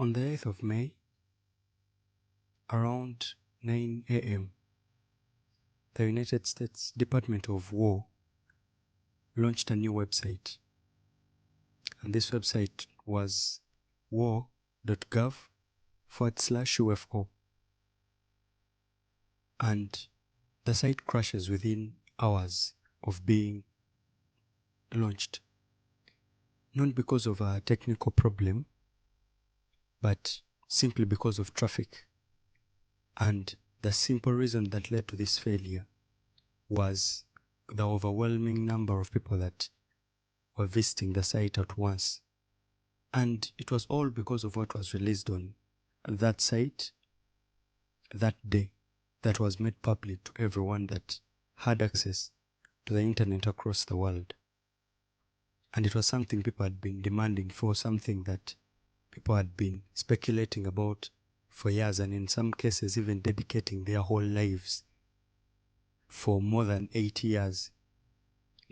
On the 8th of May, around 9 a.m., the United States Department of War launched a new website. And this website was war.gov/UFO. And the site crashes within hours of being launched. Not because of a technical problem, but simply because of traffic. And the simple reason that led to this failure was the overwhelming number of people that were visiting the site at once. And it was all because of what was released on that site that day, that was made public to everyone that had access to the internet across the world. And it was something people had been demanding for, something that people had been speculating about for years, and in some cases even dedicating their whole lives for more than 8 years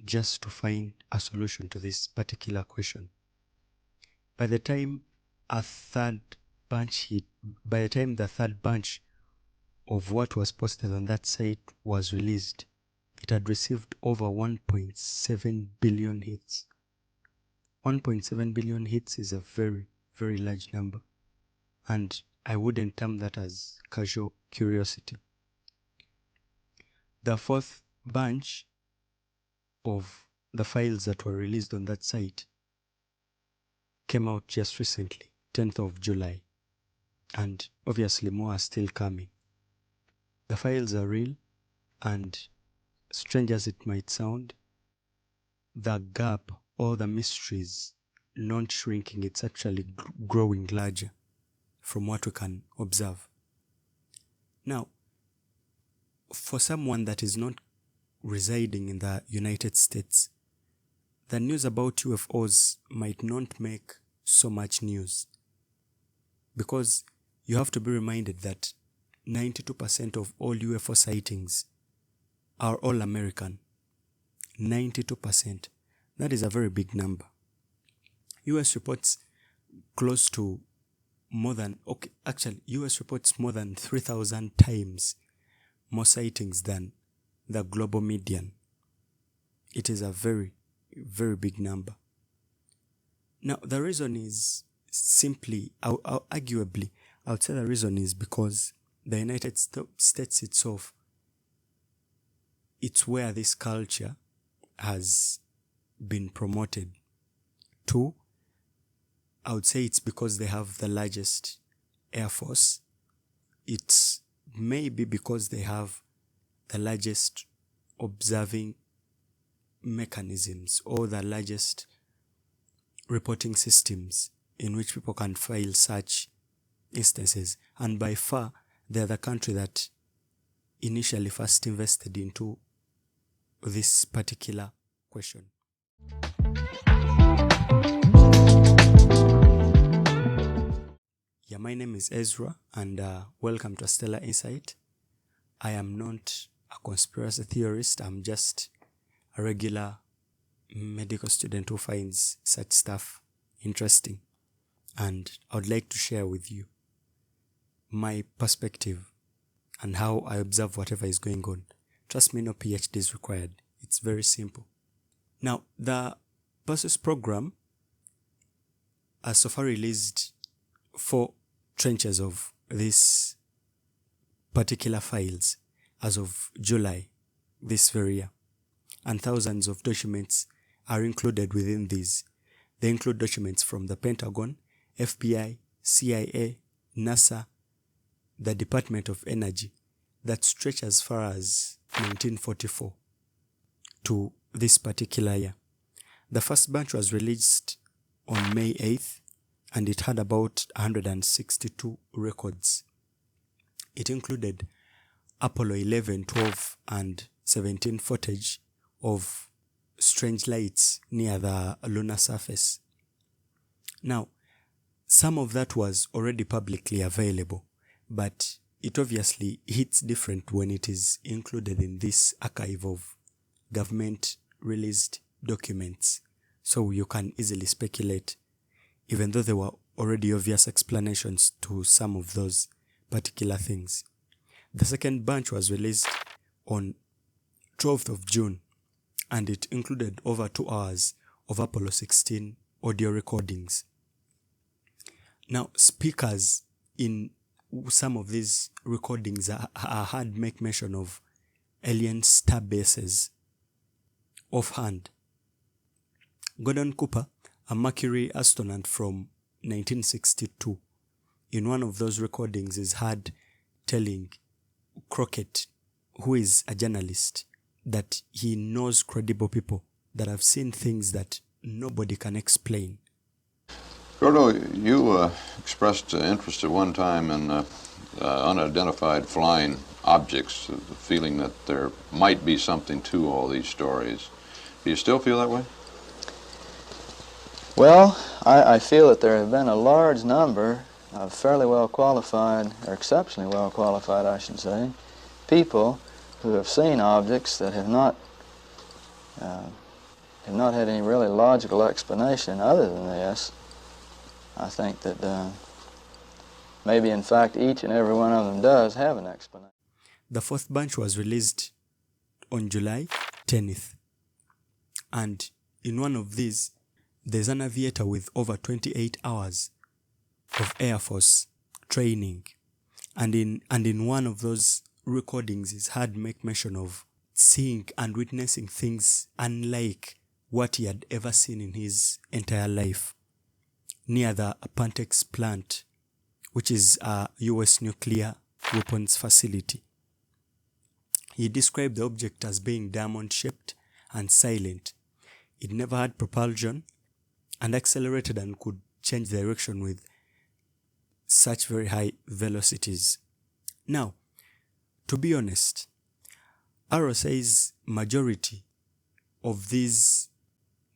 just to find a solution to this particular question. By the time the third batch of what was posted on that site was released, it had received over 1.7 billion hits. 1.7 billion hits is a very, very large number, and I wouldn't term that as casual curiosity. The fourth bunch of the files that were released on that site came out just recently, 10th of July, and obviously more are still coming. The files are real, and strange as it might sound, the gap or the mystery is not shrinking, it's actually growing larger from what we can observe. Now, for someone that is not residing in the United States, the news about UFOs might not make so much news, because you have to be reminded that 92% of all UFO sightings are all American. 92%. That is a very big number. US reports close to US reports more than 3,000 times more sightings than the global median. It is a very, very big number. Now, the reason is simply, arguably, I would say the reason is because the United States itself, it's where this culture has been promoted to. I would say it's because they have the largest air force. It's maybe because they have the largest observing mechanisms or the largest reporting systems in which people can file such instances. And by far, they're the country that initially first invested into this particular question. Yeah, my name is Ezra, and welcome to Stellar Insight. I am not a conspiracy theorist. I'm just a regular medical student who finds such stuff interesting, and I would like to share with you my perspective and how I observe whatever is going on. Trust me, no PhD is required. It's very simple. Now, the PASUS program has so far released 4 tranches of these particular files as of July this very year, and thousands of documents are included within these. They include documents from the Pentagon, FBI, CIA, NASA, the Department of Energy, that stretch as far as 1944 to this particular year. The first batch was released on May 8th, and it had about 162 records. It included Apollo 11, 12, and 17 footage of strange lights near the lunar surface. Now, some of that was already publicly available, but it obviously hits different when it is included in this archive of government-released documents. So you can easily speculate, even though they were already obvious explanations to some of those particular things. The second bunch was released on 12th of June, and it included over 2 hours of Apollo 16 audio recordings. Now, speakers in some of these recordings are heard make mention of alien star bases offhand. Gordon Cooper, a Mercury astronaut from 1962, in one of those recordings is heard telling Crockett, who is a journalist, that he knows credible people that have seen things that nobody can explain. Gordo, you expressed interest at one time in unidentified flying objects, the feeling that there might be something to all these stories. Do you still feel that way? Well, I feel that there have been a large number of fairly well qualified, or exceptionally well qualified, I should say, people who have seen objects that have not had any really logical explanation other than this. I think that maybe, in fact, each and every one of them does have an explanation. The fourth bunch was released on July 10th. And in one of these, there's an aviator with over 28 hours of Air Force training. And in one of those recordings, is heard make mention of seeing and witnessing things unlike what he had ever seen in his entire life near the Pentagon plant, which is a U.S. nuclear weapons facility. He described the object as being diamond-shaped and silent. It never had propulsion and accelerated and could change direction with such very high velocities. Now, to be honest, Arrow says majority of these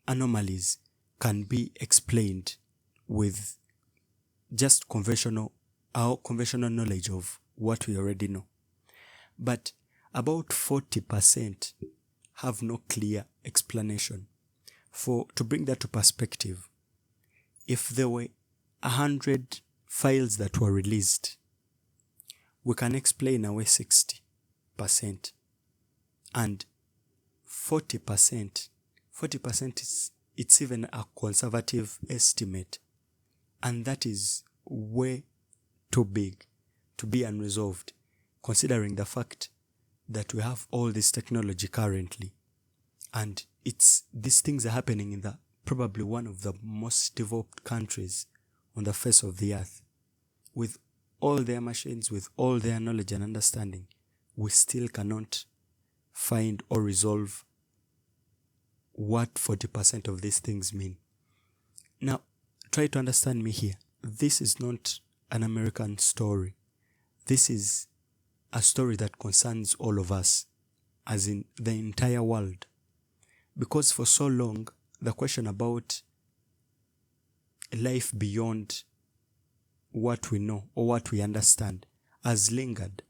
anomalies can be explained with just conventional knowledge of what we already know. But about 40% have no clear explanation. To bring that to perspective, if there were 100 files that were released, we can explain away 60%. And 40% it's even a conservative estimate. And that is way too big to be unresolved, considering the fact that we have all this technology currently. And these things are happening in probably one of the most developed countries on the face of the earth. With all their machines, with all their knowledge and understanding, we still cannot find or resolve what 40% of these things mean. Now, try to understand me here. This is not an American story. This is a story that concerns all of us, as in the entire world. Because for so long, the question about life beyond what we know or what we understand has lingered.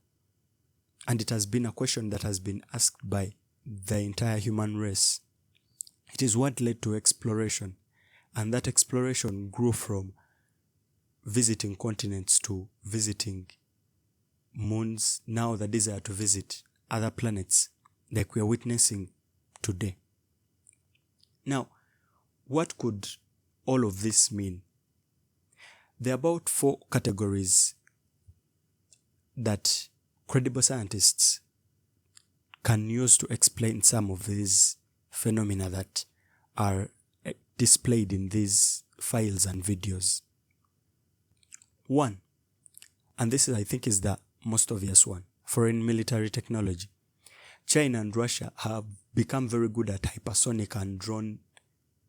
And it has been a question that has been asked by the entire human race. It is what led to exploration. And that exploration grew from visiting continents to visiting moons, now the desire to visit other planets like we are witnessing today. Now, what could all of this mean? There are about 4 categories that credible scientists can use to explain some of these phenomena that are displayed in these files and videos. 1, and this I think is the most obvious one, foreign military technology. China and Russia have become very good at hypersonic and drone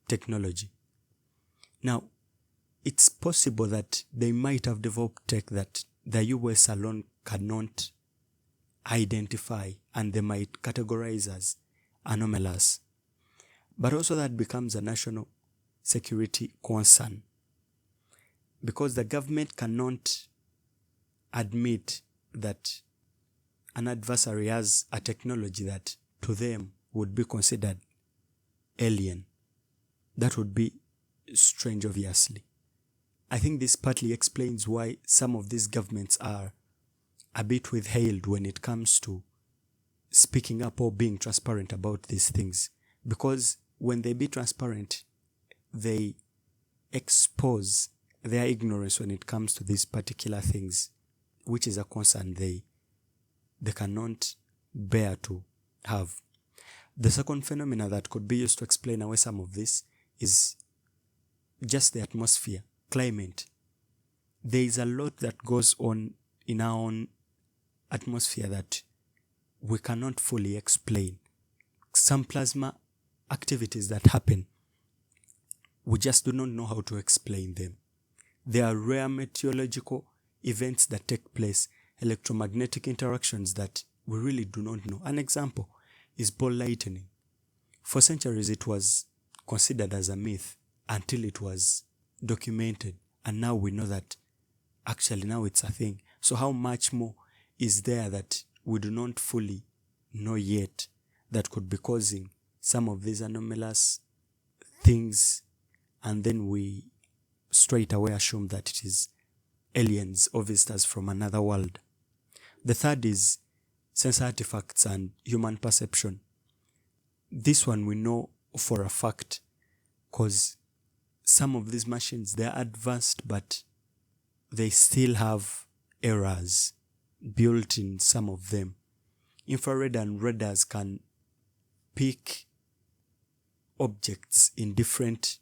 technology. Now, it's possible that they might have developed tech that the US alone cannot identify, and they might categorize as anomalous. But also that becomes a national security concern, because the government cannot admit that an adversary has a technology that to them would be considered alien. That would be strange, obviously. I think this partly explains why some of these governments are a bit withheld when it comes to speaking up or being transparent about these things. Because when they be transparent, they expose their ignorance when it comes to these particular things, which is a concern they cannot bear to have. The second phenomena that could be used to explain away some of this is just the atmosphere, climate. There is a lot that goes on in our own atmosphere that we cannot fully explain. Some plasma activities that happen, we just do not know how to explain them. There are rare meteorological events that take place, electromagnetic interactions that we really do not know. An example is ball lightning. For centuries it was considered as a myth until it was documented, and now we know that actually now it's a thing. So how much more is there that we do not fully know yet that could be causing some of these anomalous things, and then we straight away assume that it is aliens or visitors from another world. The third is sense artifacts and human perception. This one we know for a fact because some of these machines, they're advanced, but they still have errors built in some of them. Infrared and radars can pick objects in different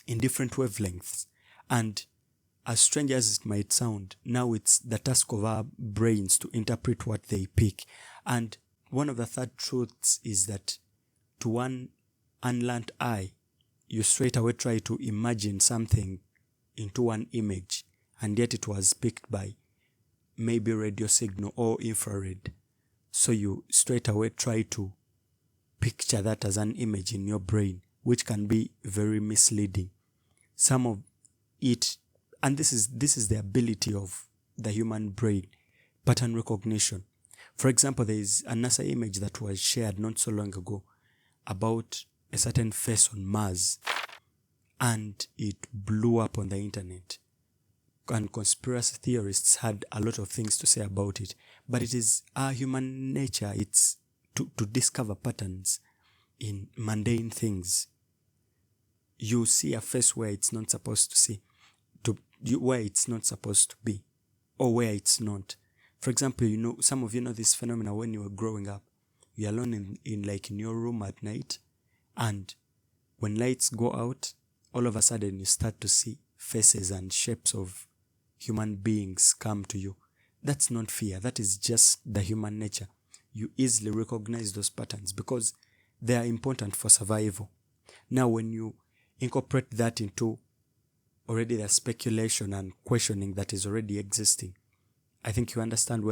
wavelengths, and as strange as it might sound, now it's the task of our brains to interpret what they pick. And one of the third truths is that to one unlearned eye, you straight away try to imagine something into one image, and yet it was picked by maybe radio signal or infrared. So you straight away try to picture that as an image in your brain, which can be very misleading. Some of it, and this is the ability of the human brain, pattern recognition. For example, there is a NASA image that was shared not so long ago about a certain face on Mars, and it blew up on the internet. And conspiracy theorists had a lot of things to say about it. But it is our human nature, it's to discover patterns in mundane things. You see a face where it's not supposed to see, where it's not supposed to be, or where it's not. For example, some of you know this phenomena when you were growing up. You're alone in your room at night, and when lights go out, all of a sudden you start to see faces and shapes of human beings come to you. That's not fear. That is just the human nature. You easily recognize those patterns because they are important for survival. Now, when you incorporate that into already the speculation and questioning that is already existing, I think you understand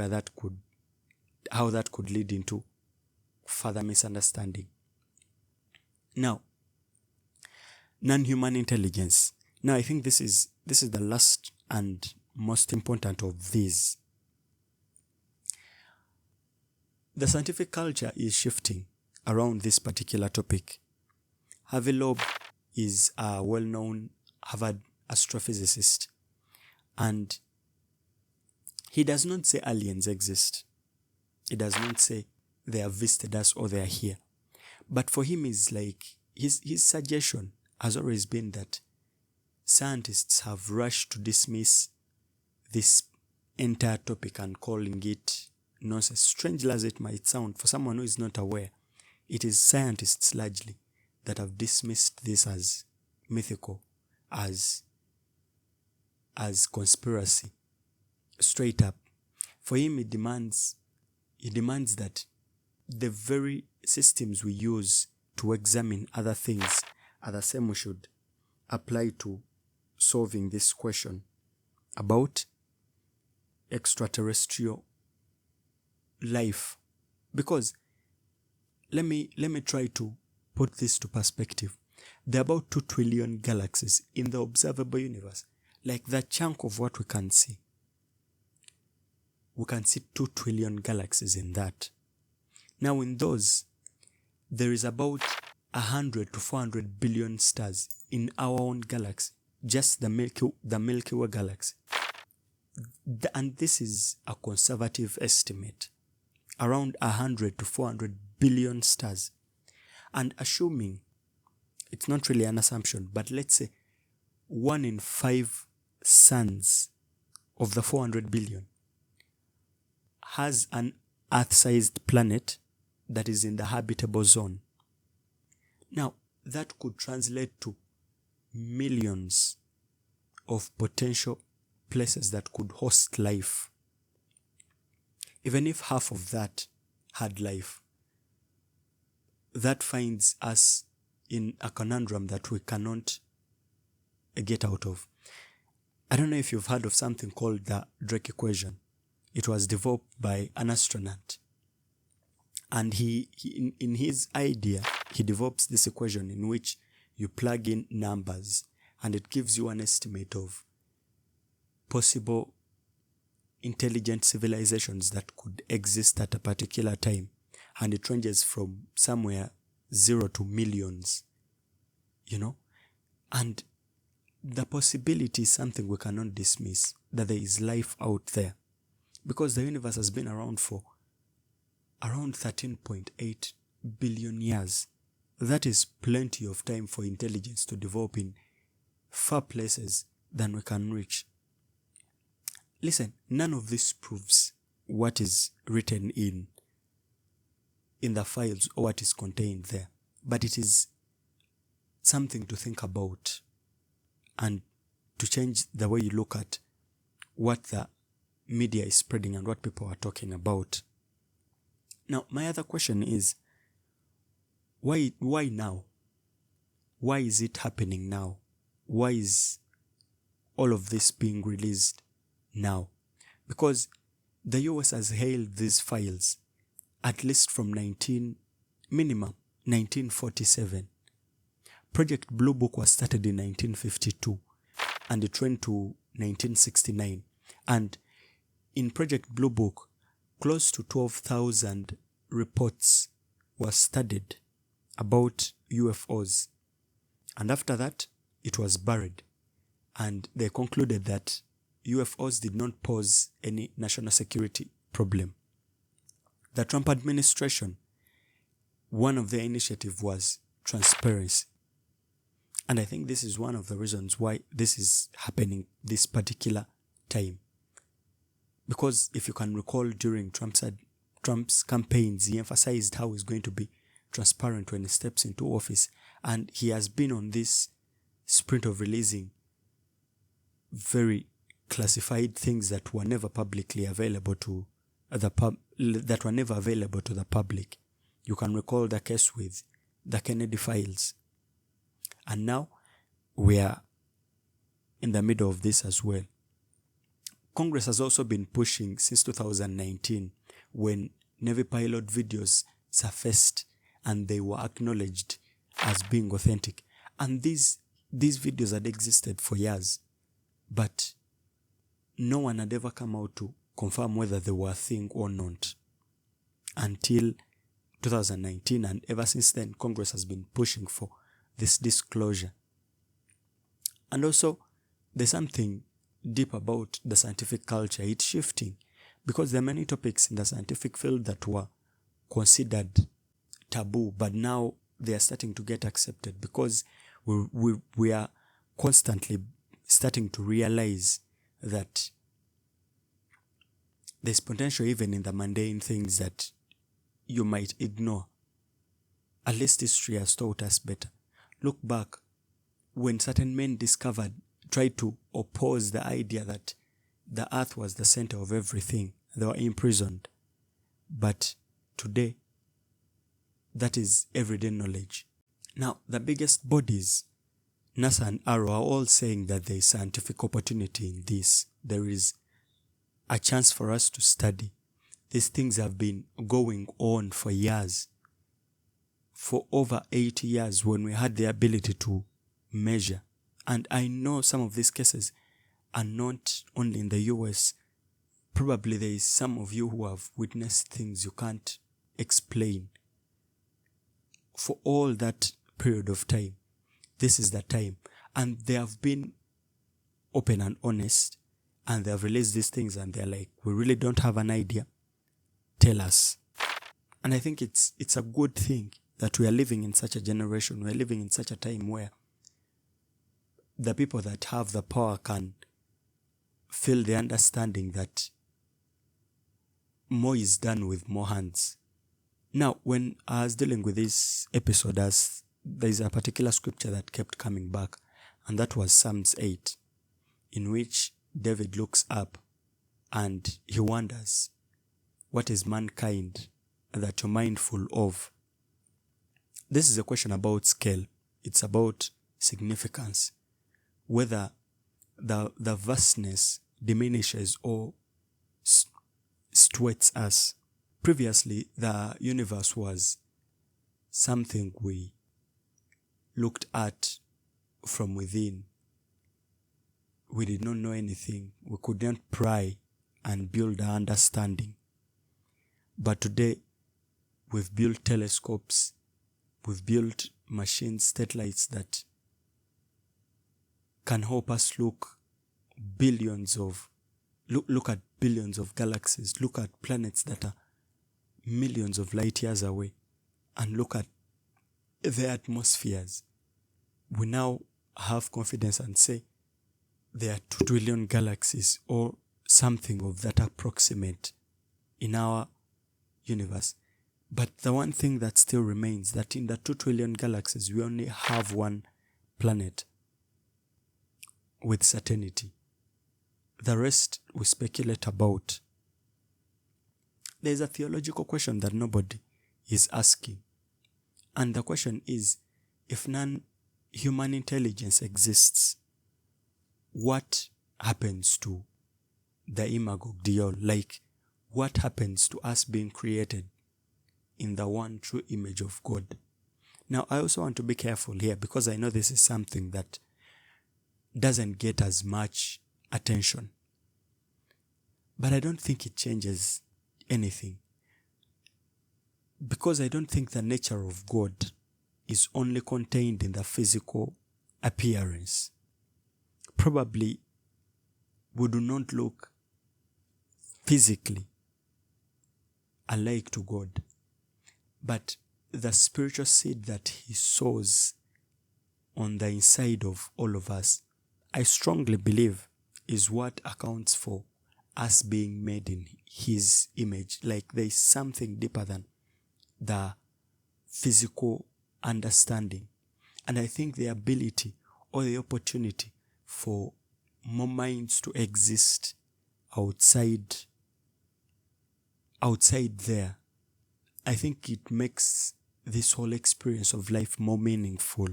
how that could lead into further misunderstanding. Now, non-human intelligence. Now, I think this is the last and most important of these. The scientific culture is shifting around this particular topic. Harvey Loeb is a well-known Harvard astrophysicist, and he does not say aliens exist. He does not say they have visited us or they are here. But for him, is like his suggestion has always been that scientists have rushed to dismiss this entire topic and calling it nonsense. Strange as it might sound, for someone who is not aware, it is scientists largely that have dismissed this as mythical, as conspiracy, straight up. For him, he demands that the very systems we use to examine other things are the same we should apply to solving this question about extraterrestrial life. Because let me try to put this to perspective. There are about 2 trillion galaxies in the observable universe, like the chunk of what we can see. We can see 2 trillion galaxies in that. Now, in those, there is about 100 to 400 billion stars in our own galaxy, just the Milky Way galaxy. And this is a conservative estimate, around 100 to 400 billion stars. And assuming, it's not really an assumption, but let's say 1 in 5 suns of the 400 billion has an Earth-sized planet that is in the habitable zone. Now, that could translate to millions of potential places that could host life. Even if half of that had life, that finds us in a conundrum that we cannot get out of. I don't know if you've heard of something called the Drake equation. It was developed by an astronaut. And he in his idea, he develops this equation in which you plug in numbers and it gives you an estimate of possible intelligent civilizations that could exist at a particular time. And it ranges from somewhere 0 to millions, And the possibility is something we cannot dismiss, that there is life out there. Because the universe has been around for around 13.8 billion years. That is plenty of time for intelligence to develop in far places than we can reach. Listen, none of this proves what is written in the files or what is contained there. But it is something to think about and to change the way you look at what the media is spreading and what people are talking about. Now, my other question is, why now? Why is it happening now? Why is all of this being released now? Because the US has held these files at least from 1947. Project Blue Book was started in 1952 and it went to 1969. And in Project Blue Book, close to 12,000 reports were studied about UFOs. And after that, it was buried. And they concluded that UFOs did not pose any national security problem. The Trump administration, one of their initiatives was transparency. And I think this is one of the reasons why this is happening this particular time. Because if you can recall, during Trump's campaigns, he emphasized how he's going to be transparent when he steps into office. And he has been on this sprint of releasing very classified things that were never publicly available to the public. You can recall the case with the Kennedy files. And now we are in the middle of this as well. Congress has also been pushing since 2019, when Navy pilot videos surfaced and they were acknowledged as being authentic. And these videos had existed for years, but no one had ever come out to confirm whether they were a thing or not until 2019. And ever since then, Congress has been pushing for this disclosure. And also, there's something deep about the scientific culture. It's shifting because there are many topics in the scientific field that were considered taboo, but now they are starting to get accepted because we are constantly starting to realize that there's potential even in the mundane things that you might ignore. At least history has taught us better. Look back, when certain men tried to oppose the idea that the earth was the center of everything, they were imprisoned. But today, that is everyday knowledge. Now, the biggest bodies, NASA and ARROW, are all saying that there is scientific opportunity in this. There is a chance for us to study. These things have been going on for years. For over 80 years, when we had the ability to measure. And I know some of these cases are not only in the US. Probably there is some of you who have witnessed things you can't explain. For all that period of time, this is the time. And there have been open and honest, and they have released these things and they're like, we really don't have an idea. Tell us. And I think it's a good thing that we are living in such a generation. We are living in such a time where the people that have the power can feel the understanding that more is done with more hands. Now, when I was dealing with this episode, there's a particular scripture that kept coming back, and that was Psalms 8, in which David looks up and he wonders, what is mankind that you're mindful of? This is a question about scale. It's about significance. Whether the vastness diminishes or stretches us. Previously, the universe was something we looked at from within. We did not know anything. We could not pry and build our understanding. But today, we've built telescopes, we've built machines, satellites that can help us look at billions of galaxies, look at planets that are millions of light years away, and look at their atmospheres. We now have confidence and say there are 2 trillion galaxies or something of that approximate in our universe. But the one thing that still remains, that in the 2 trillion galaxies, we only have one planet with certainty. The rest we speculate about. There's a theological question that nobody is asking. And the question is, if non-human intelligence exists, what happens to the imago Dei? Like, what happens to us being created in the one true image of God? Now, I also want to be careful here, because I know this is something that doesn't get as much attention. But I don't think it changes anything. Because I don't think the nature of God is only contained in the physical appearance. Probably we do not look physically alike to God. But the spiritual seed that He sows on the inside of all of us, I strongly believe, is what accounts for us being made in His image. Like, there is something deeper than the physical understanding. And I think the ability or the opportunity for more minds to exist outside there, I think it makes this whole experience of life more meaningful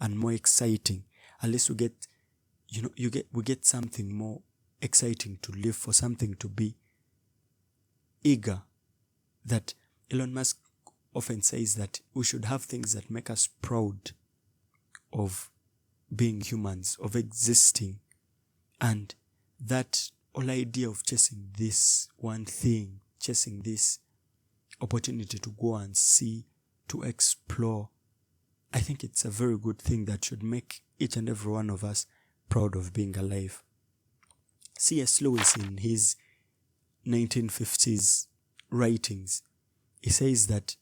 and more exciting. Unless we get something more exciting to live for, something to be eager. That Elon Musk often says that we should have things that make us proud of being humans, of existing. And that whole idea of chasing this one thing, chasing this opportunity to go and see, to explore, I think it's a very good thing that should make each and every one of us proud of being alive. C.S. Lewis, in his 1950s writings, he says that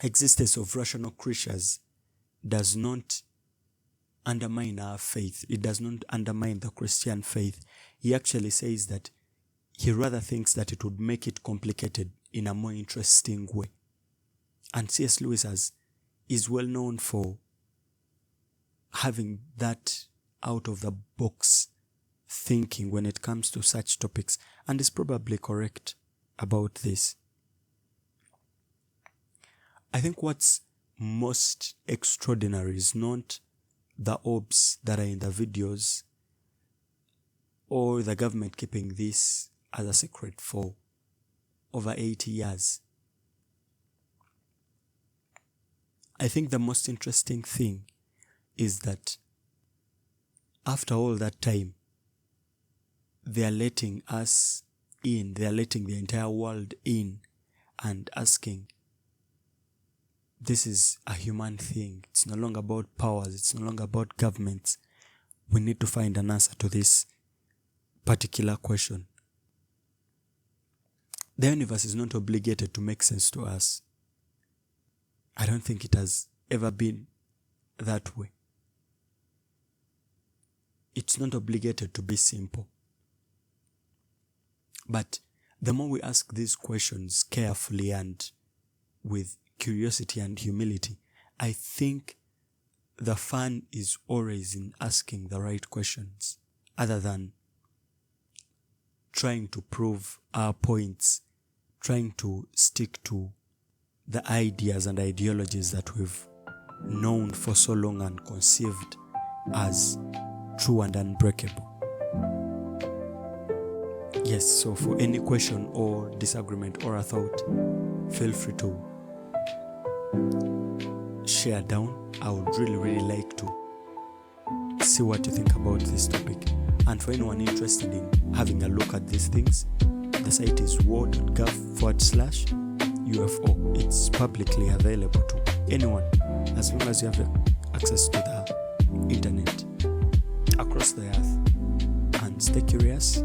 existence of rational creatures does not undermine our faith. It does not undermine the Christian faith. He actually says that he rather thinks that it would make it complicated in a more interesting way. And C.S. Lewis is well known for having that out-of-the-box thinking when it comes to such topics, and is probably correct about this. I think what's most extraordinary is not the orbs that are in the videos or the government keeping this as a secret for over 80 years. I think the most interesting thing is that after all that time, they are letting us in, they are letting the entire world in and asking, this is a human thing. It's no longer about powers, it's no longer about governments. we need to find an answer to this particular question. The universe is not obligated to make sense to us. I don't think it has ever been that way. It's not obligated to be simple. But the more we ask these questions carefully and with curiosity and humility, I think the fun is always in asking the right questions, other than trying to prove our points, trying to stick to the ideas and ideologies that we've known for so long and conceived as true and unbreakable. Yes, so for any question or disagreement or a thought, feel free to share down. I would really like to see what you think about this topic. And for anyone interested in having a look at these things, the site is war.gov/UFO. It's publicly available to anyone as long as you have access to the internet across the earth. And stay curious.